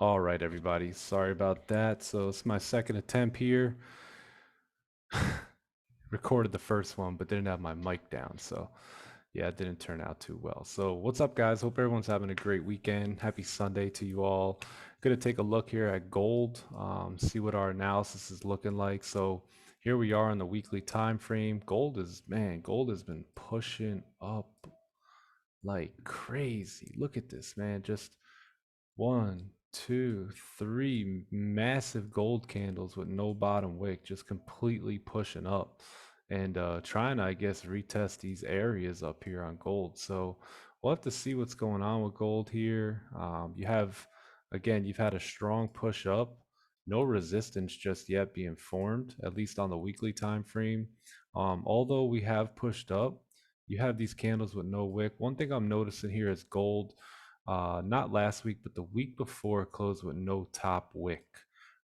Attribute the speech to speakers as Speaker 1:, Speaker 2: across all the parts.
Speaker 1: All right, everybody. Sorry about that. So it's my second attempt here. Recorded the first one, but didn't have my mic down. So yeah, it didn't turn out too well. So what's up, guys? Hope everyone's having a great weekend. Happy Sunday to you all. Gonna take a look here at gold, see what our analysis is looking like. So here we are on the weekly time frame. Gold has been pushing up like crazy. Look at this, man. Just one, two, three massive gold candles with no bottom wick, just completely pushing up and trying to, I guess, retest these areas up here on gold. So we'll have to see what's going on with gold here. Again, you've had a strong push up, no resistance just yet being formed, at least on the weekly time frame. Although we have pushed up, you have these candles with no wick. One thing I'm noticing here is gold not last week, but the week before it closed with no top wick,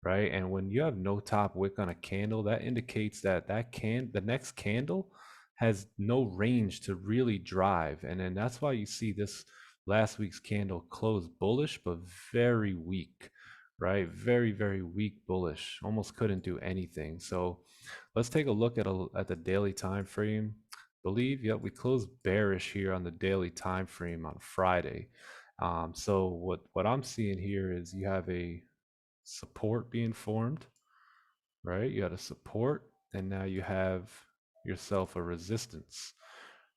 Speaker 1: right? And when you have no top wick on a candle, that indicates that the next candle has no range to really drive. And then that's why you see this last week's candle close bullish, but very weak, right? Very, very weak bullish. Almost couldn't do anything. So let's take a look at the daily time frame. Believe, yep, we closed bearish here on the daily time frame on Friday. So what I'm seeing here is you have a support being formed, right? You had a support, and now you have yourself a resistance,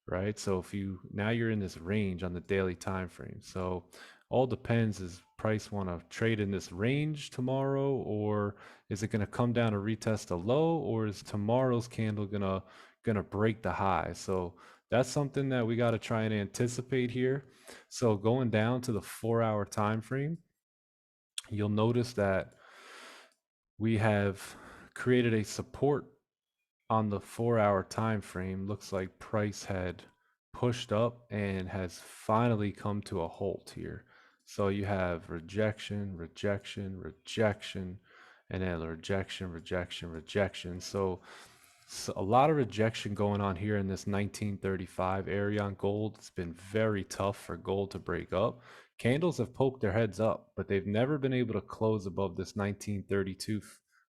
Speaker 1: right? So if you now you're in this range on the daily time frame. So all depends, is price want to trade in this range tomorrow, or is it going to come down to retest a low, or is tomorrow's candle gonna break the high? So that's something that we got to try and anticipate here. So going down to the 4 hour time frame, you'll notice that we have created a support on the 4 hour time frame. Looks like price had pushed up and has finally come to a halt here. So you have rejection, rejection, rejection, and then rejection, rejection, rejection. So a lot of rejection going on here in this 1935 area on gold. It's been very tough for gold to break up. Candles have poked their heads up, but they've never been able to close above this 1932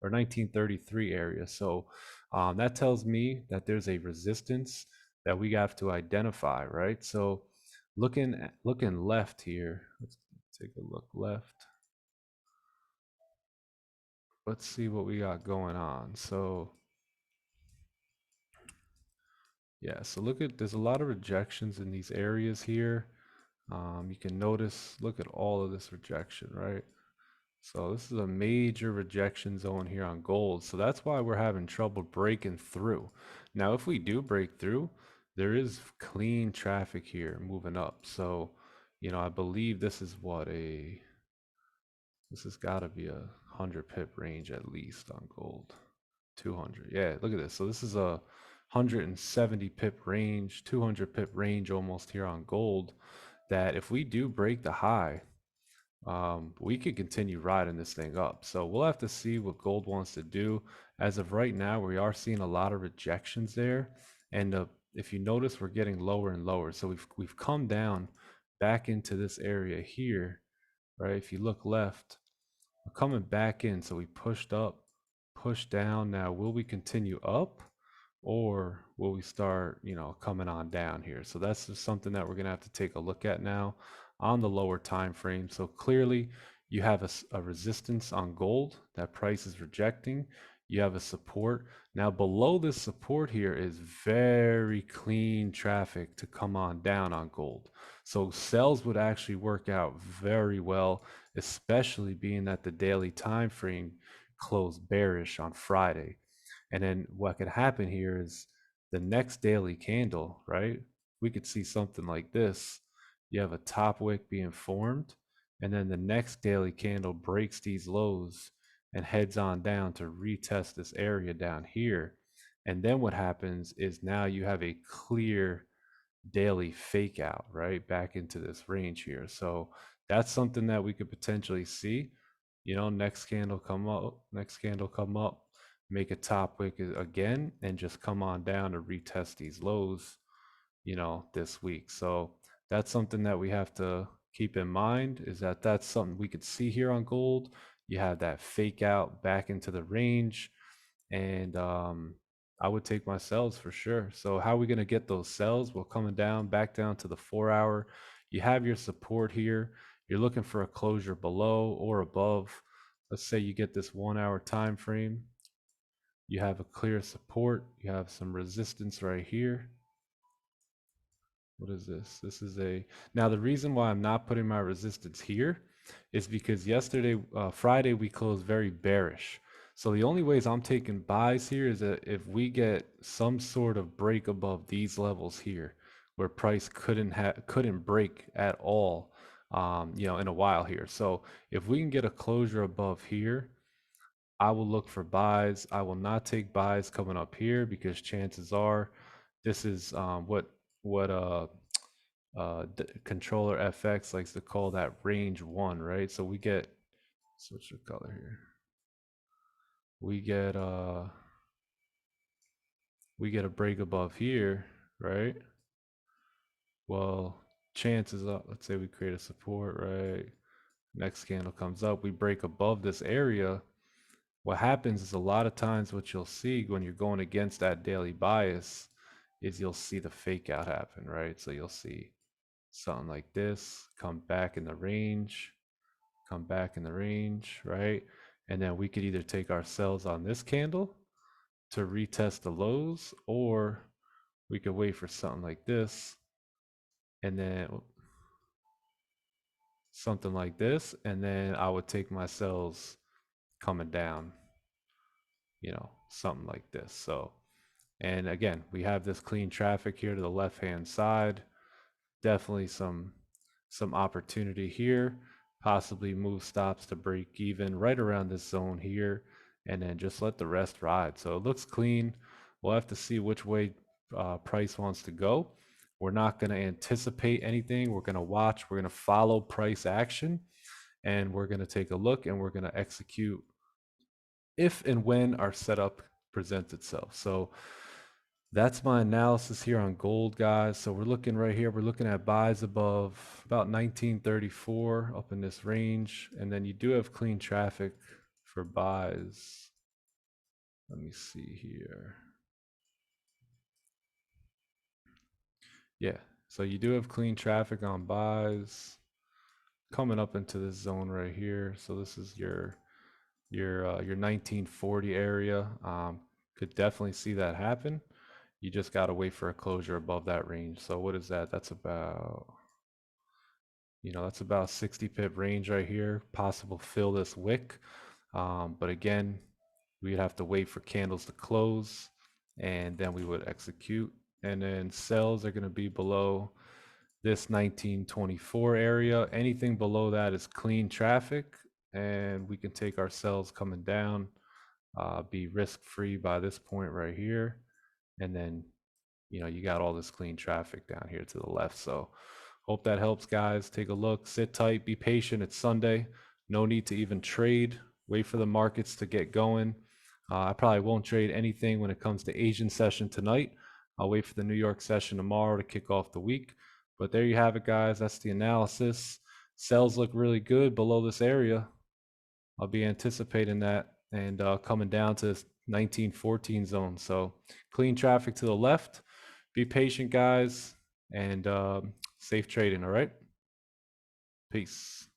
Speaker 1: or 1933 area. So that tells me that there's a resistance that we have to identify, right? So looking left here, let's take a look left. Let's see what we got going on. So yeah, so there's a lot of rejections in these areas here. You can notice, look at all of this rejection, right? So this is a major rejection zone here on gold. So that's why we're having trouble breaking through. Now, if we do break through, there is clean traffic here moving up. So, I believe this has got to be a 100 pip range at least on gold. 200. Yeah, look at this. So this is a 170 pip range, 200 pip range almost here on gold, that if we do break the high, we could continue riding this thing up. So we'll have to see what gold wants to do. As of right now, we are seeing a lot of rejections there. And if you notice, we're getting lower and lower. So we've come down back into this area here, right? If you look left, we're coming back in. So we pushed up, pushed down. Now, will we continue up, or will we start, coming on down here? So that's just something that we're going to have to take a look at now on the lower time frame. So clearly you have a resistance on gold that price is rejecting. You have a support. Now below this support here is very clean traffic to come on down on gold. So sells would actually work out very well, especially being that the daily time frame closed bearish on Friday. And then what could happen here is the next daily candle, right? We could see something like this. You have a top wick being formed, and then the next daily candle breaks these lows and heads on down to retest this area down here. And then what happens is now you have a clear daily fake out, right? Back into this range here. So that's something that we could potentially see. Next candle come up, make a top wick again, and just come on down to retest these lows, this week. So that's something that we have to keep in mind is that that's something we could see here on gold. You have that fake out back into the range, and I would take my sells for sure. So how are we going to get those sells? Well, coming down back down to the 4 hour, you have your support here. You're looking for a closure below or above. Let's say you get this 1 hour time frame. You have a clear support. You have some resistance right here. What is this? This is a, now the reason why I'm not putting my resistance here is because yesterday, Friday, we closed very bearish. So the only ways I'm taking buys here is that if we get some sort of break above these levels here, where price couldn't break at all, in a while here. So if we can get a closure above here, I will look for buys. I will not take buys coming up here because chances are this is what controller FX likes to call that range one, right? So we get, switch the color here. We get a break above here, right? Well, chances are, let's say we create a support, right? Next candle comes up, we break above this area. What happens is a lot of times what you'll see when you're going against that daily bias is you'll see the fake out happen, right? So you'll see something like this come back in the range, come back in the range, right? And then we could either take our sells on this candle to retest the lows, or we could wait for something like this and then something like this, and then I would take my sells coming down, something like this. So, and again, we have this clean traffic here to the left hand side. Definitely some opportunity here, possibly move stops to break even right around this zone here, and then just let the rest ride. So it looks clean. We'll have to see which way price wants to go. We're not going to anticipate anything. We're going to watch. We're going to follow price action, and we're going to take a look, and we're going to execute if and when our setup presents itself. So that's my analysis here on gold, guys. So we're looking right here. We're looking at buys above about 1934 up in this range. And then you do have clean traffic for buys. Let me see here. Yeah, so you do have clean traffic on buys coming up into this zone right here. So this is your 1940 area. Could definitely see that happen. You just got to wait for a closure above that range. So what is that? That's about 60 pip range right here. Possible fill this wick. But again, we'd have to wait for candles to close and then we would execute. And then sells are going to be below this 1924 area. Anything below that is clean traffic, and we can take our sells coming down, be risk free by this point right here. And then you got all this clean traffic down here to the left. So hope that helps, guys. Take a look, sit tight, be patient. It's Sunday. No need to even trade. Wait for the markets to get going. I probably won't trade anything when it comes to Asian session tonight. I'll wait for the New York session tomorrow to kick off the week. But there you have it, guys. That's the analysis. Sells look really good below this area. I'll be anticipating that and coming down to 1914 zone. So clean traffic to the left. Be patient, guys, and safe trading. All right. Peace.